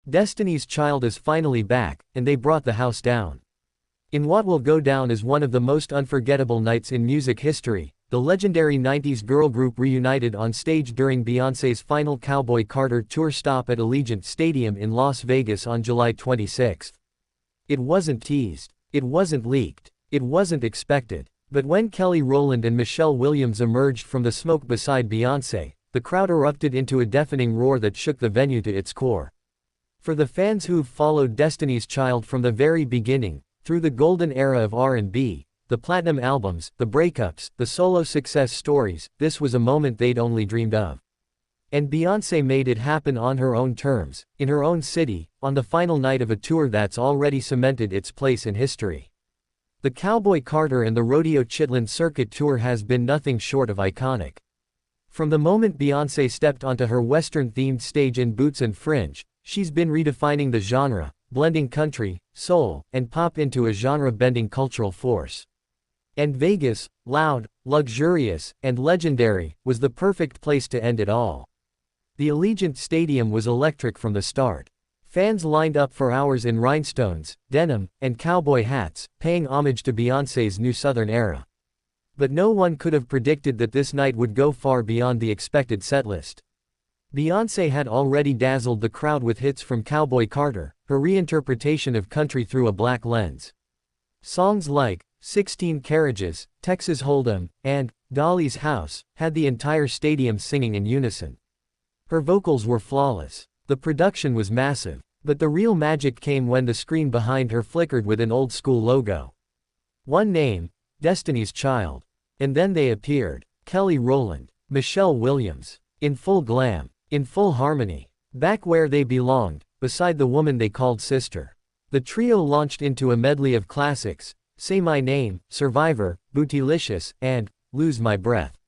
Destiny's Child is finally back, and they brought the house down. In what will go down as one of the most unforgettable nights in music history, the legendary 90s girl group reunited on stage during Beyoncé's final Cowboy Carter tour stop at Allegiant Stadium in Las Vegas on July 26. It wasn't teased. It wasn't leaked. It wasn't expected. But when Kelly Rowland and Michelle Williams emerged from the smoke beside Beyoncé, the crowd erupted into a deafening roar that shook the venue to its core. For the fans who've followed Destiny's Child from the very beginning, through the golden era of R&B, the platinum albums, the breakups, the solo success stories, this was a moment they'd only dreamed of. And Beyoncé made it happen on her own terms, in her own city, on the final night of a tour that's already cemented its place in history. The Cowboy Carter and the Rodeo Chitlin Circuit tour has been nothing short of iconic. From the moment Beyoncé stepped onto her Western-themed stage in Boots and Fringe, she's been redefining the genre, blending country, soul, and pop into a genre-bending cultural force. And Vegas, loud, luxurious, and legendary, was the perfect place to end it all. The Allegiant Stadium was electric from the start. Fans lined up for hours in rhinestones, denim, and cowboy hats, paying homage to Beyoncé's new Southern era. But no one could have predicted that this night would go far beyond the expected setlist. Beyoncé had already dazzled the crowd with hits from Cowboy Carter, her reinterpretation of country through a black lens. Songs like 16 Carriages, Texas Hold'em, and Dolly's House had the entire stadium singing in unison. Her vocals were flawless. The production was massive. But the real magic came when the screen behind her flickered with an old-school logo. One name, Destiny's Child. And then they appeared. Kelly Rowland, Michelle Williams. In full glam. In full harmony. Back where they belonged, beside the woman they called sister. The trio launched into a medley of classics, Say My Name, Survivor, Bootylicious, and Lose My Breath.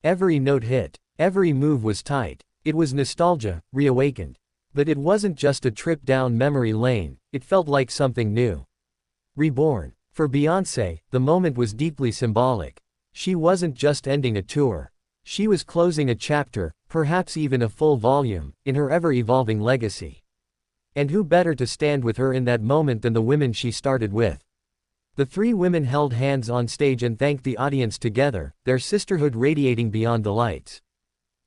Every note hit. Every move was tight. It was nostalgia, reawakened. But it wasn't just a trip down memory lane, it felt like something new. Reborn. For Beyoncé, the moment was deeply symbolic. She wasn't just ending a tour. She was closing a chapter, perhaps even a full volume, in her ever-evolving legacy. And who better to stand with her in that moment than the women she started with? The three women held hands on stage and thanked the audience together, their sisterhood radiating beyond the lights.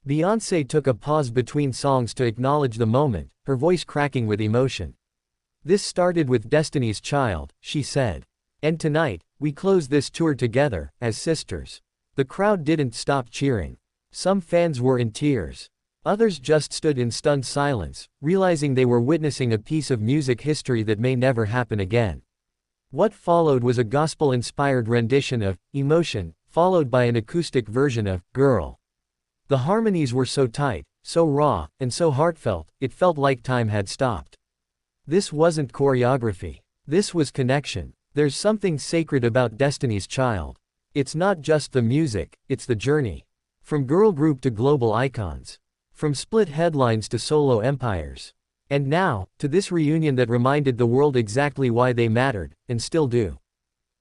Beyoncé took a pause between songs to acknowledge the moment, her voice cracking with emotion. This started with Destiny's Child, she said. And tonight, we close this tour together, as sisters. The crowd didn't stop cheering. Some fans were in tears. Others just stood in stunned silence, realizing they were witnessing a piece of music history that may never happen again. What followed was a gospel-inspired rendition of Emotion, followed by an acoustic version of Girl. The harmonies were so tight, so raw, and so heartfelt, it felt like time had stopped. This wasn't choreography. This was connection. There's something sacred about Destiny's Child. It's not just the music, it's the journey. From girl group to global icons. From split headlines to solo empires. And now, to this reunion that reminded the world exactly why they mattered, and still do.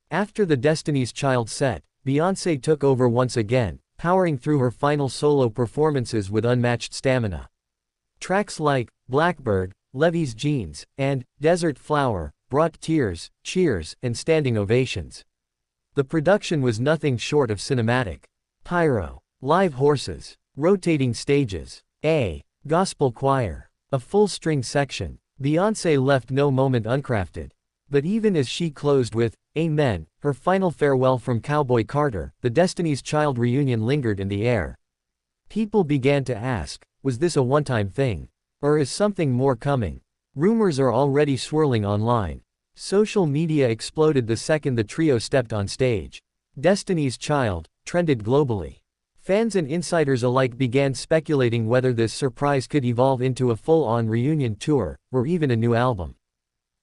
After the Destiny's Child set, Beyoncé took over once again, powering through her final solo performances with unmatched stamina. Tracks like Blackbird, Levi's Jeans, and Desert Flower brought tears, cheers, and standing ovations. The production was nothing short of cinematic. Pyro, live horses, rotating stages, a gospel choir, a full string section. Beyoncé left no moment uncrafted. But even as she closed with Amen, her final farewell from Cowboy Carter, the Destiny's Child reunion lingered in the air. People began to ask, was this a one-time thing? Or is something more coming? Rumors are already swirling online. Social media exploded the second the trio stepped on stage. Destiny's Child trended globally. Fans and insiders alike began speculating whether this surprise could evolve into a full-on reunion tour, or even a new album.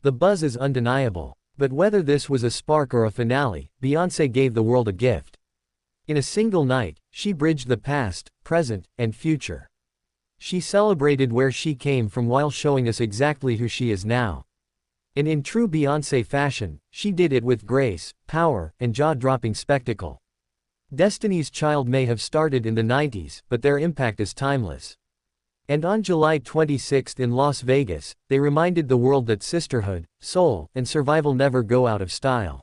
The buzz is undeniable. But whether this was a spark or a finale, Beyoncé gave the world a gift. In a single night, she bridged the past, present, and future. She celebrated where she came from while showing us exactly who she is now. And in true Beyoncé fashion, she did it with grace, power, and jaw-dropping spectacle. Destiny's Child may have started in the 90s, but their impact is timeless. And on July 26 in Las Vegas, they reminded the world that sisterhood, soul, and survival never go out of style.